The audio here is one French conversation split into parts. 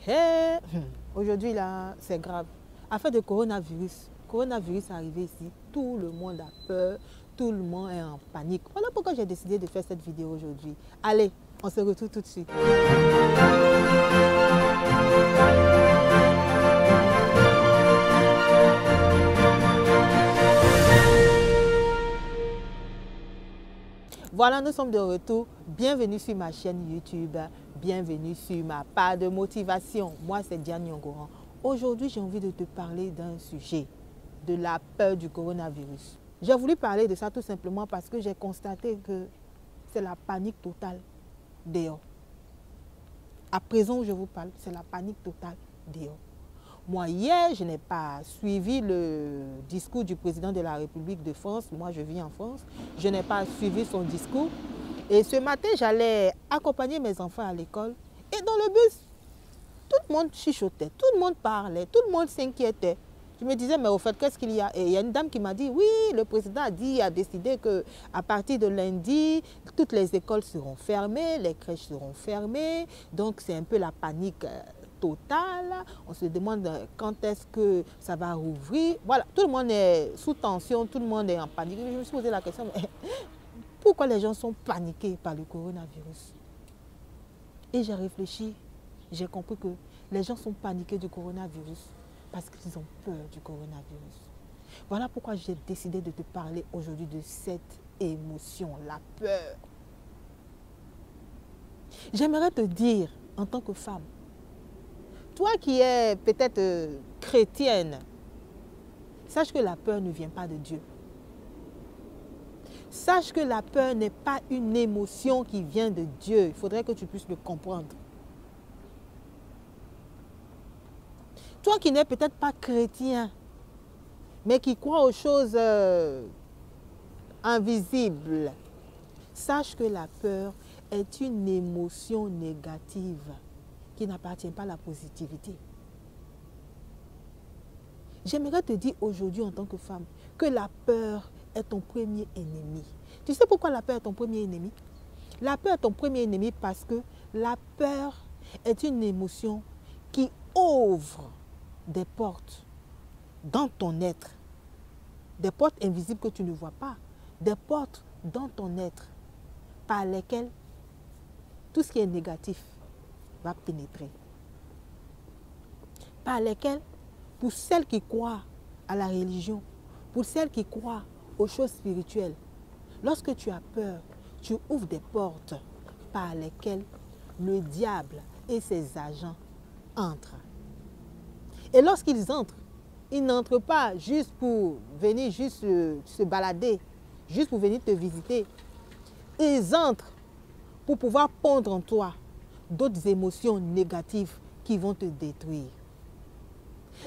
Hey, aujourd'hui là, c'est grave. Affaire de coronavirus. Coronavirus est arrivé ici. Tout le monde a peur. Tout le monde est en panique. Voilà pourquoi j'ai décidé de faire cette vidéo aujourd'hui. Allez, on se retrouve tout de suite. Voilà, nous sommes de retour. Bienvenue sur ma chaîne YouTube. Bienvenue sur ma part de motivation. Moi, c'est Diane Nyongoran. Aujourd'hui, j'ai envie de te parler d'un sujet, de la peur du coronavirus. J'ai voulu parler de ça tout simplement parce que j'ai constaté que c'est la panique totale dehors. À présent où je vous parle, c'est la panique totale dehors. Moi, hier, je n'ai pas suivi le discours du président de la République de France. Moi, je vis en France. Je n'ai pas suivi son discours. Et ce matin, j'allais accompagner mes enfants à l'école. Et dans le bus, tout le monde chuchotait, tout le monde parlait, tout le monde s'inquiétait. Je me disais, mais au fait, qu'est-ce qu'il y a? Et il y a une dame qui m'a dit, oui, le président a décidé qu'à partir de lundi, toutes les écoles seront fermées, les crèches seront fermées. Donc, c'est un peu la panique totale. On se demande quand est-ce que ça va rouvrir. Voilà, tout le monde est sous tension, tout le monde est en panique. Je me suis posé la question, mais pourquoi les gens sont paniqués par le coronavirus? Et j'ai réfléchi, j'ai compris que les gens sont paniqués du coronavirus parce qu'ils ont peur du coronavirus. Voilà pourquoi j'ai décidé de te parler aujourd'hui de cette émotion, la peur. J'aimerais te dire, en tant que femme, toi qui es peut-être chrétienne, sache que la peur ne vient pas de Dieu. Sache que la peur n'est pas une émotion qui vient de Dieu. Il faudrait que tu puisses le comprendre. Toi qui n'es peut-être pas chrétien, mais qui crois aux choses invisibles, sache que la peur est une émotion négative qui n'appartient pas à la positivité. J'aimerais te dire aujourd'hui en tant que femme que la peur est ton premier ennemi. Tu sais pourquoi la peur est ton premier ennemi? La peur est ton premier ennemi parce que la peur est une émotion qui ouvre des portes dans ton être. Des portes invisibles que tu ne vois pas. Des portes dans ton être par lesquelles tout ce qui est négatif va pénétrer. Par lesquelles, pour celles qui croient à la religion, pour celles qui croient aux choses spirituelles, lorsque tu as peur, tu ouvres des portes par lesquelles le diable et ses agents entrent. Et lorsqu'ils entrent, ils n'entrent pas juste pour venir se balader, juste pour venir te visiter. Ils entrent pour pouvoir pondre en toi d'autres émotions négatives qui vont te détruire.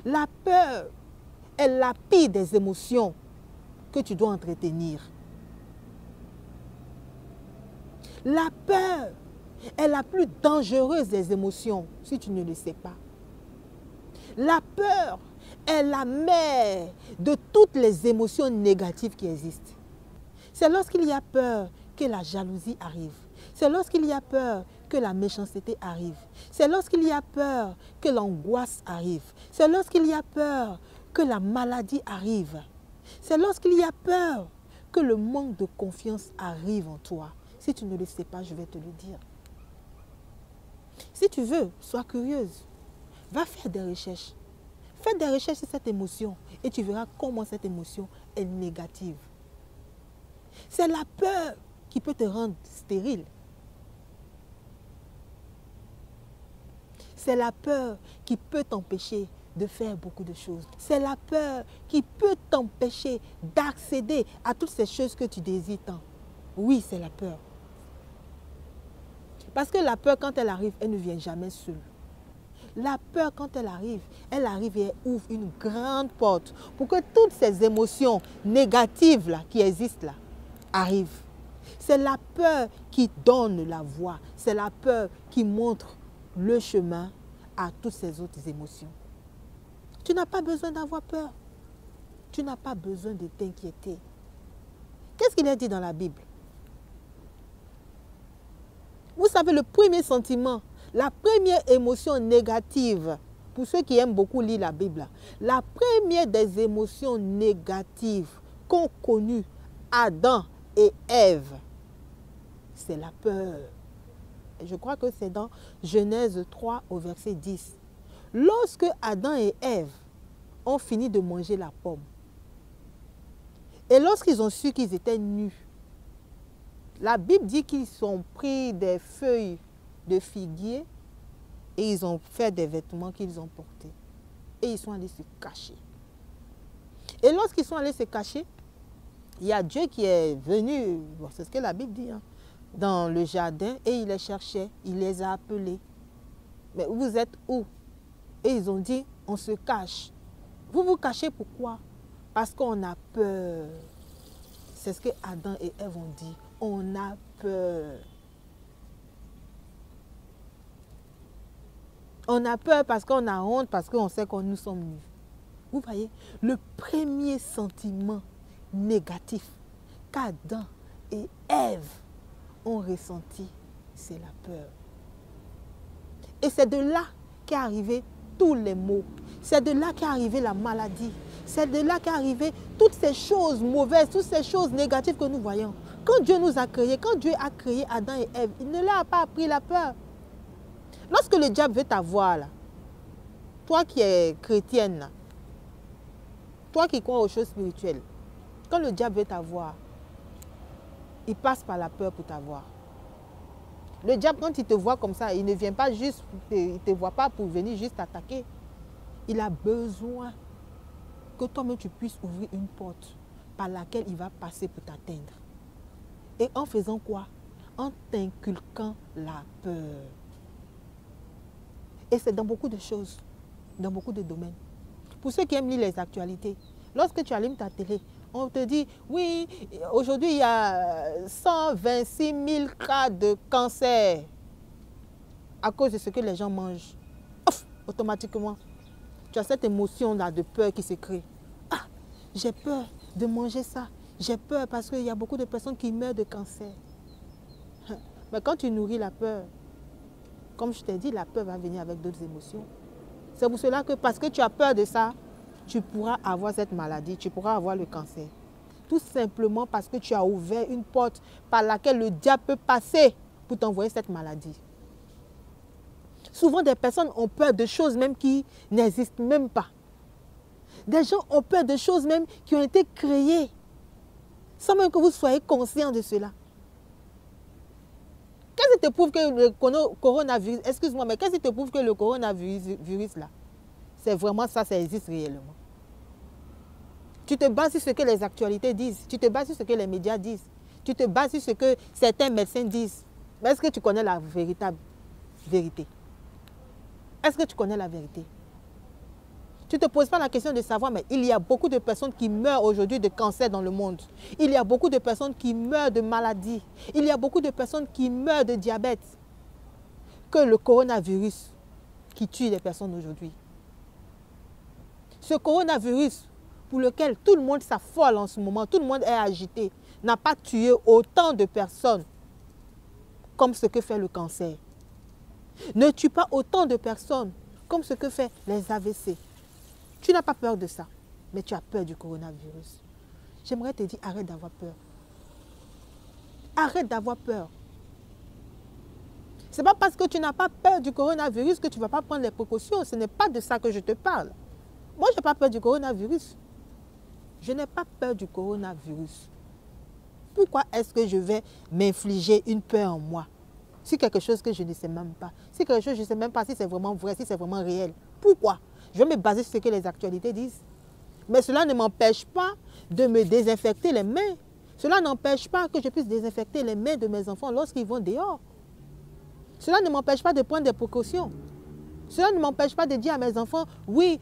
La peur est la pire des émotions que tu dois entretenir. La peur est la plus dangereuse des émotions si tu ne le sais pas. La peur est la mère de toutes les émotions négatives qui existent. C'est lorsqu'il y a peur que la jalousie arrive. C'est lorsqu'il y a peur que la méchanceté arrive. C'est lorsqu'il y a peur que l'angoisse arrive. C'est lorsqu'il y a peur que la maladie arrive. C'est lorsqu'il y a peur que le manque de confiance arrive en toi. Si tu ne le sais pas, je vais te le dire. Si tu veux, sois curieuse. Va faire des recherches. Fais des recherches sur cette émotion et tu verras comment cette émotion est négative. C'est la peur qui peut te rendre stérile. C'est la peur qui peut t'empêcher de faire beaucoup de choses. C'est la peur qui peut t'empêcher d'accéder à toutes ces choses que tu désires tant. Oui, c'est la peur. Parce que la peur, quand elle arrive, elle ne vient jamais seule. La peur, quand elle arrive et elle ouvre une grande porte pour que toutes ces émotions négatives là, qui existent là, arrivent. C'est la peur qui donne la voie. C'est la peur qui montre le chemin à toutes ces autres émotions. Tu n'as pas besoin d'avoir peur. Tu n'as pas besoin de t'inquiéter. Qu'est-ce qu'il est dit dans la Bible? Vous savez, le premier sentiment, La première émotion négative, pour ceux qui aiment beaucoup lire la Bible, la première des émotions négatives qu'ont connues Adam et Ève, c'est la peur. Et je crois que c'est dans Genèse 3 au verset 10. Lorsque Adam et Ève ont fini de manger la pomme, et lorsqu'ils ont su qu'ils étaient nus, la Bible dit qu'ils ont pris des feuilles de figuier et ils ont fait des vêtements qu'ils ont portés. Et ils sont allés se cacher. Et lorsqu'ils sont allés se cacher, il y a Dieu qui est venu, bon, c'est ce que la Bible dit, hein, dans le jardin, et il les cherchait, il les a appelés. Mais vous êtes où? Et ils ont dit, on se cache. Vous vous cachez pourquoi? Parce qu'on a peur. C'est ce que Adam et Ève ont dit. On a peur. On a peur parce qu'on a honte, parce qu'on sait que nous sommes nus. Vous voyez, le premier sentiment négatif qu'Adam et Ève ont ressenti, c'est la peur. Et c'est de là qu'est arrivé tous les maux. C'est de là qu'est arrivée la maladie. C'est de là qu'est arrivé toutes ces choses mauvaises, toutes ces choses négatives que nous voyons. Quand Dieu nous a créés, quand Dieu a créé Adam et Ève, il ne leur a pas appris la peur. Lorsque le diable veut t'avoir, là, toi qui es chrétienne, là, toi qui crois aux choses spirituelles, quand le diable veut t'avoir, il passe par la peur pour t'avoir. Le diable, quand il te voit comme ça, il ne vient pas juste, il ne te voit pas pour venir juste t'attaquer. Il a besoin que toi-même tu puisses ouvrir une porte par laquelle il va passer pour t'atteindre. Et en faisant quoi? En t'inculquant la peur. Et c'est dans beaucoup de choses, dans beaucoup de domaines. Pour ceux qui aiment lire les actualités, lorsque tu allumes ta télé, on te dit, oui, aujourd'hui il y a 126 000 cas de cancer à cause de ce que les gens mangent. Ouf, automatiquement, tu as cette émotion-là de peur qui se crée. Ah, j'ai peur de manger ça. J'ai peur parce qu'il y a beaucoup de personnes qui meurent de cancer. Mais quand tu nourris la peur, comme je t'ai dit, la peur va venir avec d'autres émotions. C'est pour cela que parce que tu as peur de ça, tu pourras avoir cette maladie, tu pourras avoir le cancer. Tout simplement parce que tu as ouvert une porte par laquelle le diable peut passer pour t'envoyer cette maladie. Souvent, des personnes ont peur de choses même qui n'existent même pas. Des gens ont peur de choses même qui ont été créées, sans même que vous soyez conscient de cela. Qu'est-ce qui te prouve que le coronavirus, excuse-moi, mais qu'est-ce qui te prouve que le coronavirus là, c'est vraiment ça, ça existe réellement? Tu te bases sur ce que les actualités disent, tu te bases sur ce que les médias disent, tu te bases sur ce que certains médecins disent. Mais est-ce que tu connais la véritable vérité? Est-ce que tu connais la vérité? Tu ne te poses pas la question de savoir, mais il y a beaucoup de personnes qui meurent aujourd'hui de cancer dans le monde. Il y a beaucoup de personnes qui meurent de maladies. Il y a beaucoup de personnes qui meurent de diabète. Que le coronavirus qui tue les personnes aujourd'hui. Ce coronavirus pour lequel tout le monde s'affole en ce moment, tout le monde est agité, n'a pas tué autant de personnes comme ce que fait le cancer. Ne tue pas autant de personnes comme ce que fait les AVC. Tu n'as pas peur de ça, mais tu as peur du coronavirus. J'aimerais te dire, arrête d'avoir peur. Arrête d'avoir peur. Ce n'est pas parce que tu n'as pas peur du coronavirus que tu ne vas pas prendre les précautions. Ce n'est pas de ça que je te parle. Moi, je n'ai pas peur du coronavirus. Je n'ai pas peur du coronavirus. Pourquoi est-ce que je vais m'infliger une peur en moi? Si quelque chose que je ne sais même pas. Si quelque chose que je ne sais même pas si c'est vraiment vrai, si c'est vraiment réel. Pourquoi? Je vais me baser sur ce que les actualités disent. Mais cela ne m'empêche pas de me désinfecter les mains. Cela n'empêche pas que je puisse désinfecter les mains de mes enfants lorsqu'ils vont dehors. Cela ne m'empêche pas de prendre des précautions. Cela ne m'empêche pas de dire à mes enfants, oui,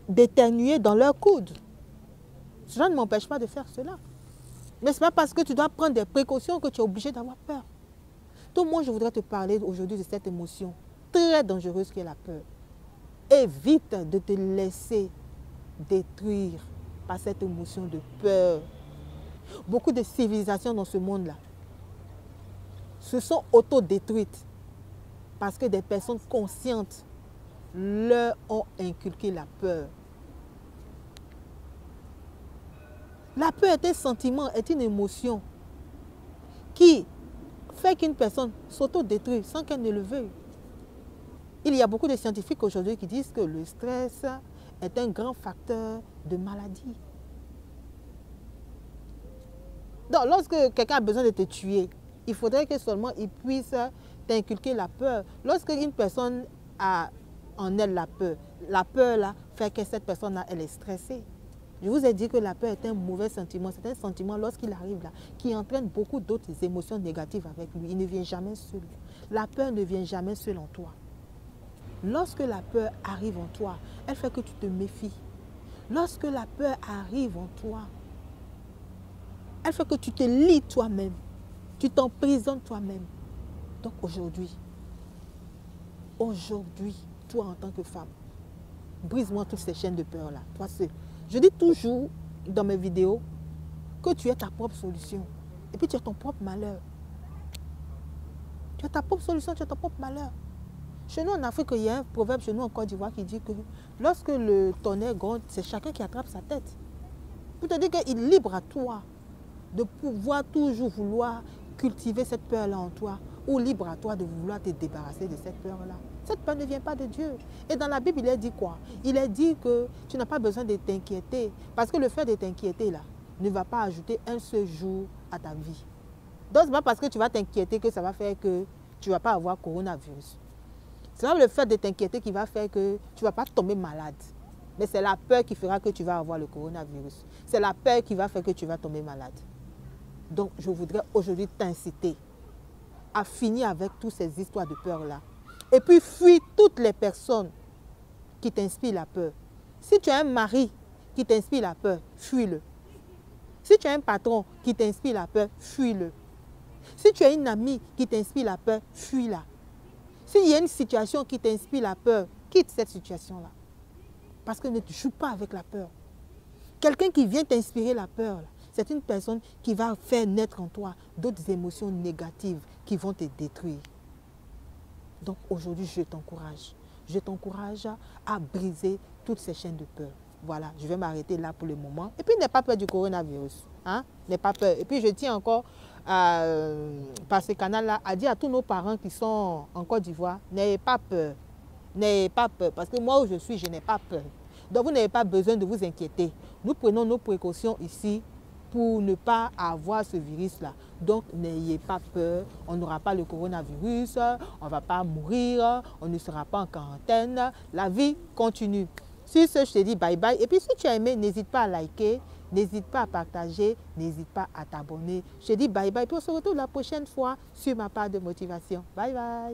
d'éternuer dans leur coude. Cela ne m'empêche pas de faire cela. Mais ce n'est pas parce que tu dois prendre des précautions que tu es obligé d'avoir peur. Donc moi, je voudrais te parler aujourd'hui de cette émotion très dangereuse qui est la peur. Évite de te laisser détruire par cette émotion de peur. Beaucoup de civilisations dans ce monde-là se sont autodétruites parce que des personnes conscientes leur ont inculqué la peur. La peur est un sentiment, est une émotion qui fait qu'une personne s'auto-détruit sans qu'elle ne le veuille. Il y a beaucoup de scientifiques aujourd'hui qui disent que le stress est un grand facteur de maladie. Donc, lorsque quelqu'un a besoin de te tuer, il faudrait que seulement il puisse t'inculquer la peur. Lorsque une personne a en elle la peur là fait que cette personne-là, elle est stressée. Je vous ai dit que la peur est un mauvais sentiment. C'est un sentiment lorsqu'il arrive là, qui entraîne beaucoup d'autres émotions négatives avec lui. Il ne vient jamais seul. La peur ne vient jamais seule en toi. Lorsque la peur arrive en toi, elle fait que tu te méfies. Lorsque la peur arrive en toi, elle fait que tu te lies toi-même. Tu t'emprisonnes toi-même. Donc aujourd'hui, toi en tant que femme, brise-moi toutes ces chaînes de peur-là, toi seule. Je dis toujours dans mes vidéos que tu es ta propre solution. Et puis tu es ton propre malheur. Tu es ta propre solution, tu es ton propre malheur. Chez nous en Afrique, il y a un proverbe chez nous en Côte d'Ivoire qui dit que lorsque le tonnerre gronde, c'est chacun qui attrape sa tête. Pour te dire qu'il est libre à toi de pouvoir toujours vouloir cultiver cette peur-là en toi, ou libre à toi de vouloir te débarrasser de cette peur-là. Cette peur ne vient pas de Dieu. Et dans la Bible, il est dit quoi? Il est dit que tu n'as pas besoin de t'inquiéter, parce que le fait de t'inquiéter là ne va pas ajouter un seul jour à ta vie. Donc, ce n'est pas parce que tu vas t'inquiéter que ça va faire que tu ne vas pas avoir coronavirus. C'est pas le fait de t'inquiéter qui va faire que tu ne vas pas tomber malade. Mais c'est la peur qui fera que tu vas avoir le coronavirus. C'est la peur qui va faire que tu vas tomber malade. Donc, je voudrais aujourd'hui t'inciter à finir avec toutes ces histoires de peur-là. Et puis, fuis toutes les personnes qui t'inspirent la peur. Si tu as un mari qui t'inspire la peur, fuis-le. Si tu as un patron qui t'inspire la peur, fuis-le. Si tu as une amie qui t'inspire la peur, fuis-la. S'il y a une situation qui t'inspire la peur, quitte cette situation-là. Parce que ne joue pas avec la peur. Quelqu'un qui vient t'inspirer la peur, c'est une personne qui va faire naître en toi d'autres émotions négatives qui vont te détruire. Donc aujourd'hui, je t'encourage. Je t'encourage à briser toutes ces chaînes de peur. Voilà, je vais m'arrêter là pour le moment. Et puis, n'aie pas peur du coronavirus. Hein? N'aie pas peur. Et puis, je tiens encore, par ce canal-là, à dire à tous nos parents qui sont en Côte d'Ivoire, n'ayez pas peur. N'ayez pas peur. Parce que moi où je suis, je n'ai pas peur. Donc, vous n'avez pas besoin de vous inquiéter. Nous prenons nos précautions ici pour ne pas avoir ce virus-là. Donc, n'ayez pas peur. On n'aura pas le coronavirus. On ne va pas mourir. On ne sera pas en quarantaine. La vie continue. Sur ce, je te dis bye bye. Et puis, si tu as aimé, n'hésite pas à liker, n'hésite pas à partager, n'hésite pas à t'abonner. Je te dis bye bye. Puis on se retrouve la prochaine fois sur ma part de motivation. Bye bye.